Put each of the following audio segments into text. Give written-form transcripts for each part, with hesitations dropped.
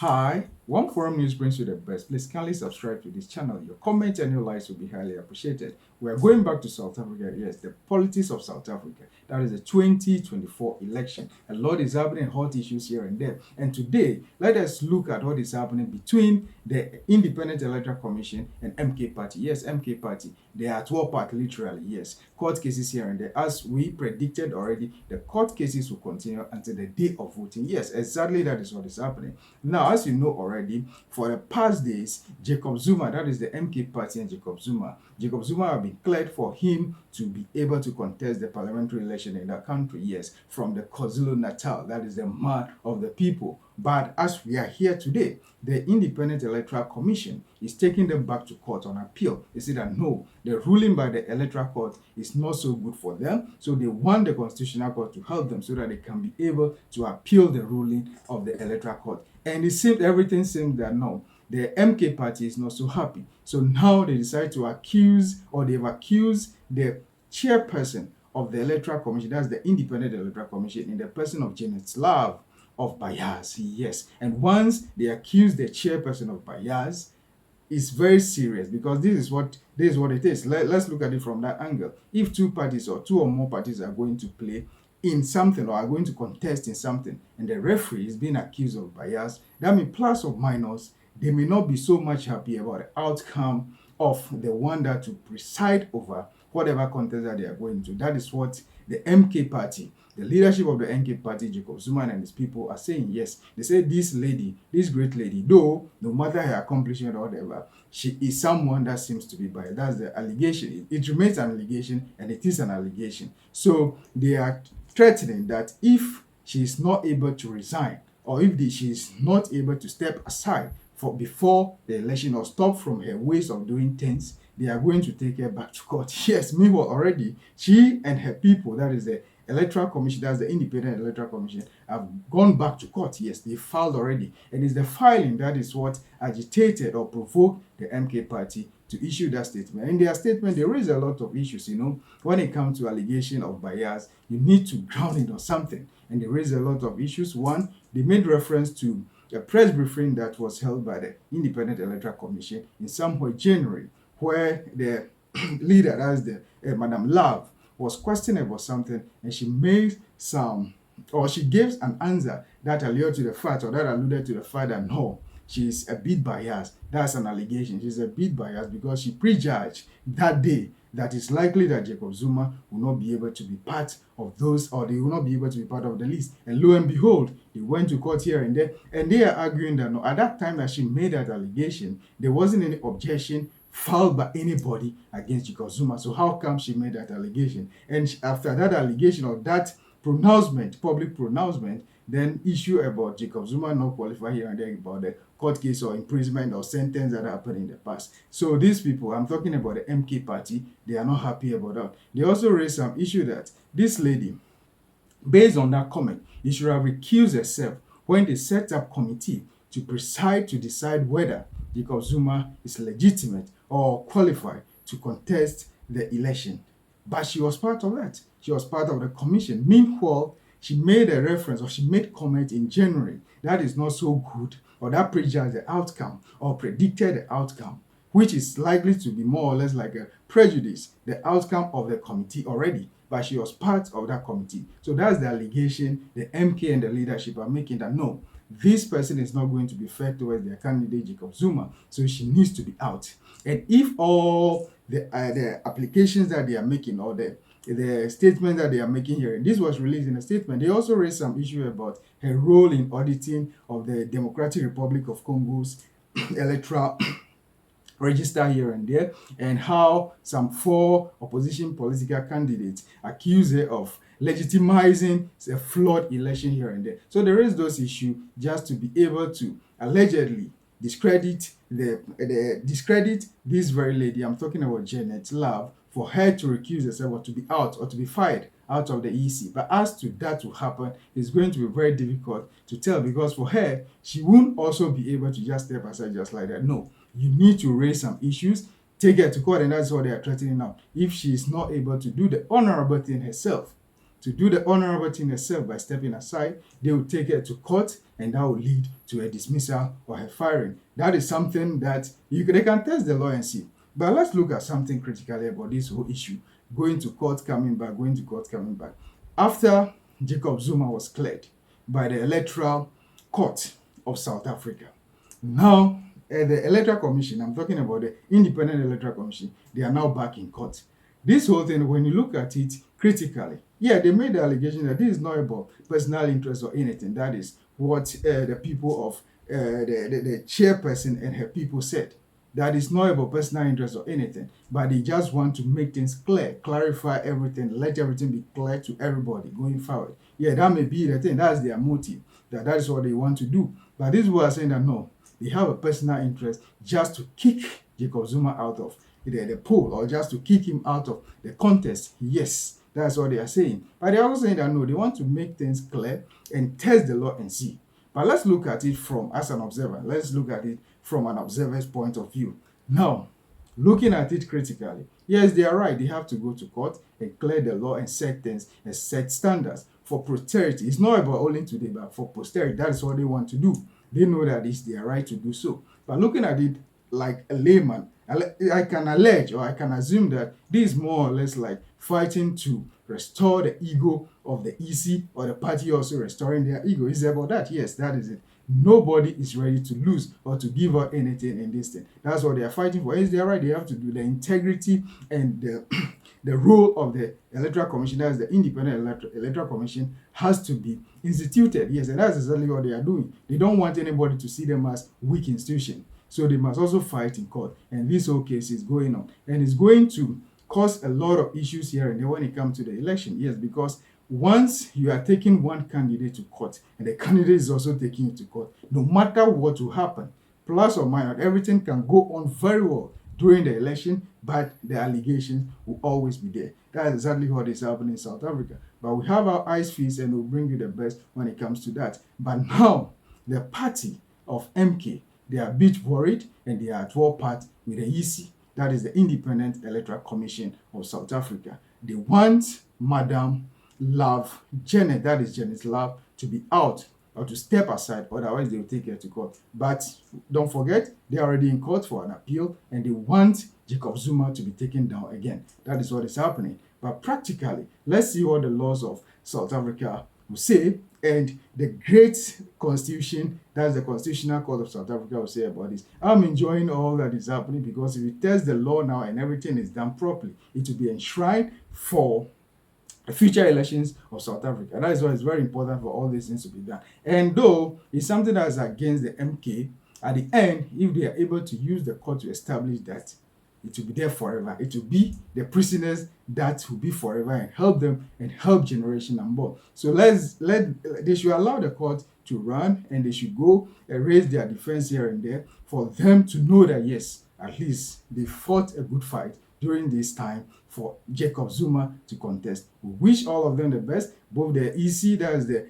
Hi, One Forum News brings you the best. Please kindly subscribe to this channel. Your comments and your likes will be highly appreciated. We are going back to South Africa. Yes, the politics of South Africa. That is the 2024 election. A lot is happening, hot issues here and there. And today, let us look at what is happening between the Independent Electoral Commission and MK Party. Yes, MK Party. They are at war part, literally. Yes, court cases here and there. As we predicted already, the court cases will continue until the day of voting. Yes, exactly that is what is happening. Now, as you know already, for the past days, Jacob Zuma, that is the MK Party and Jacob Zuma have been cleared for him to be able to contest the parliamentary election in that country, yes, from the KwaZulu-Natal, that is the man of the people. But as we are here today, the Independent Electoral Commission is taking them back to court on appeal. They say that no, the ruling by the Electoral Court is not so good for them, so they want the Constitutional Court to help them so that they can be able to appeal the ruling of the Electoral Court. And it seemed everything seemed that no, the MK Party is not so happy. So now they decide to accuse, or they've accused the chairperson of the Electoral Commission, that's the Independent Electoral Commission, in the person of Janet Love, of bias. Yes. And once they accuse the chairperson of bias, it's very serious, because this is what it is. Let's look at it from that angle. If two parties or two or more parties are going to play in something or are going to contest in something, and the referee is being accused of bias, that means plus or minus, they may not be so much happy about the outcome of the one that to preside over whatever contest that they are going to. That is what the MK Party, the leadership of the MK Party, Jacob Zuma and his people, are saying. Yes, they say this lady, this great lady, though no matter her accomplishment or whatever, she is someone that seems to be biased. That's the allegation. It remains an allegation, and it is an allegation. So they are threatening that if she is not able to resign, or if she is not able to step aside for before the election, or stop from her ways of doing things, they are going to take her back to court. Yes, meanwhile, already she and her people, that is the Electoral Commission, that's the Independent Electoral Commission, have gone back to court. Yes, they filed already. And it's the filing that is what agitated or provoked the MK Party to issue that statement. In their statement, they raise a lot of issues. When it comes to allegation of bias, you need to ground it on something. And they raise a lot of issues. One, they made reference to a press briefing that was held by the Independent Electoral Commission in somewhere January, where the leader, that's the Madam Love, was questioned about something, and she made some, or she gave an answer that alluded to the fact, that no, she's a bit biased. That's an allegation. She's a bit biased because she prejudged that day that it's likely that Jacob Zuma will not be able to be part of those, or they will not be able to be part of the list. And lo and behold, they went to court here and there, and they are arguing that no, at that time that she made that allegation, there wasn't any objection filed by anybody against Jacob Zuma. So how come she made that allegation? And after that allegation, or that pronouncement, public pronouncement, then issue about Jacob Zuma not qualify here and there about the court case or imprisonment or sentence that happened in the past. So these people, I'm talking about the MK Party, they are not happy about that. They also raised some issue that this lady, based on that comment, she should have recused herself when they set up committee to decide whether Jacob Zuma is legitimate or qualified to contest the election. But she was part of that. She was part of the commission. Meanwhile, she made a reference, or she made comment in January that is not so good, or that prejudged the outcome or predicted the outcome, which is likely to be more or less like a prejudice, the outcome of the committee already. But she was part of that committee. So that's the allegation the MK and the leadership are making, that no, this person is not going to be fair towards their candidate Jacob Zuma, so she needs to be out. And if all the applications that they are making, or the statement that they are making here, and this was released in a statement, they also raised some issue about her role in auditing of the Democratic Republic of Congo's electoral register here and there, and how some 4 opposition political candidates accuse her of legitimizing a flawed election here and there. So there is those issues just to be able to allegedly discredit discredit this very lady. I'm talking about Janet Love, for her to recuse herself, or to be out, or to be fired out of the EC. But as to that to happen, it's going to be very difficult to tell, because for her, she won't also be able to just step aside just like that. No, you need to raise some issues, take her to court, and that's what they are threatening now. If she is not able to do the honorable thing herself, to do the honorable thing herself by stepping aside. They will take her to court, and that will lead to a dismissal or a firing. That is something that they can test the law and see. But let's look at something critically about this whole issue. Going to court, coming back, going to court, coming back. After Jacob Zuma was cleared by the Electoral Court of South Africa, now the Electoral Commission, I'm talking about the Independent Electoral Commission, they are now back in court. This whole thing, when you look at it critically, yeah, they made the allegation that this is not about personal interest or anything. That is what the people of the chairperson and her people said. That is not about personal interest or anything, but they just want to make things clear, clarify everything, let everything be clear to everybody going forward. Yeah, that may be the thing. That's their motive. That is what they want to do. But these people are saying that no, they have a personal interest just to kick Jacob Zuma out of the poll, or just to kick him out of the contest. Yes, that's what they are saying. But they're also saying that no, they want to make things clear and test the law and see. But let's look at it as an observer. Let's look at it from an observer's point of view. Now, looking at it critically, yes, they are right. They have to go to court and clear the law and set things and set standards for posterity. It's not about only today, but for posterity. That is what they want to do. They know that it's their right to do so. But looking at it like a layman, I can allege or I can assume that this is more or less like fighting to restore the ego of the EC, or the party also restoring their ego. Is it about that? Yes, that is it. Nobody is ready to lose or to give up anything in this thing. That's what they are fighting for. Is their right? They have to do the integrity and the role of the Electoral Commission, that is the Independent Electoral Commission, has to be instituted. Yes, and that's exactly what they are doing. They don't want anybody to see them as weak institution. So they must also fight in court. And this whole case is going on. And it's going to cause a lot of issues here and there when it comes to the election. Yes, because once you are taking one candidate to court, and the candidate is also taking you to court, no matter what will happen, plus or minus, everything can go on very well during the election, but the allegations will always be there. That's exactly what is happening in South Africa. But we have our eyes fixed, and we'll bring you the best when it comes to that. But now, the party of MK, they are a bit worried, and they are at war part with the EC, that is the Independent Electoral Commission of South Africa. They want Madam Love Janet, that is Janet Love, to be out or to step aside, otherwise they will take her to court. But don't forget, they are already in court for an appeal, and they want Jacob Zuma to be taken down again. That is what is happening. But practically, let's see what the laws of South Africa will say, and the great constitution, that's the Constitutional Court of South Africa, will say about this. I'm enjoying all that is happening, because if we test the law now and everything is done properly, it will be enshrined for the future elections of South Africa. That is why it's very important for all these things to be done. And though it's something that is against the MK, at the end, if they are able to use the court to establish that, it will be there forever. It will be the prisoners that will be forever, and help them and help generation and more. So they should allow the court to run, and they should go and raise their defense here and there for them to know that yes, at least they fought a good fight during this time for Jacob Zuma to contest. We wish all of them the best, both the EC, that is the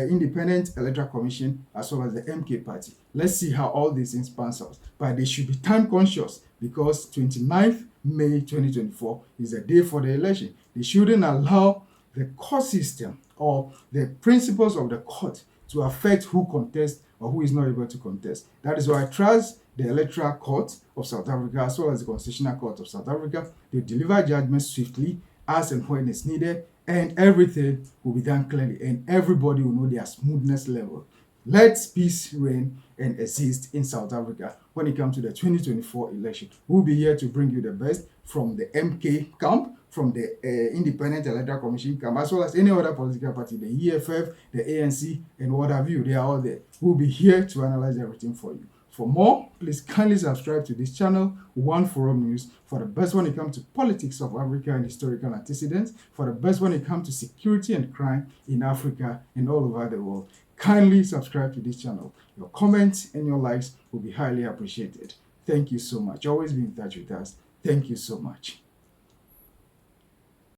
Independent Electoral Commission, as well as the MK party. Let's see how all these things pans out. But they should be time conscious, because 29th May 2024 is the day for the election. They shouldn't allow the court system or the principles of the court to affect who contests or who is not able to contest. That is why I trust the Electoral Court of South Africa, as well as the Constitutional Court of South Africa. They deliver judgment swiftly, as and when it's needed, and everything will be done clearly, and everybody will know their smoothness level. Let peace reign and exist in South Africa when it comes to the 2024 election. We'll be here to bring you the best from the MK camp, from the Independent Electoral Commission camp, as well as any other political party, the EFF, the ANC, and what have you. They are all there. We'll be here to analyze everything for you. For more, please kindly subscribe to this channel, One Forum News, for the best when it comes to politics of Africa and historical antecedents, for the best when it comes to security and crime in Africa and all over the world. Kindly subscribe to this channel. Your comments and your likes will be highly appreciated. Thank you so much. Always be in touch with us. Thank you so much.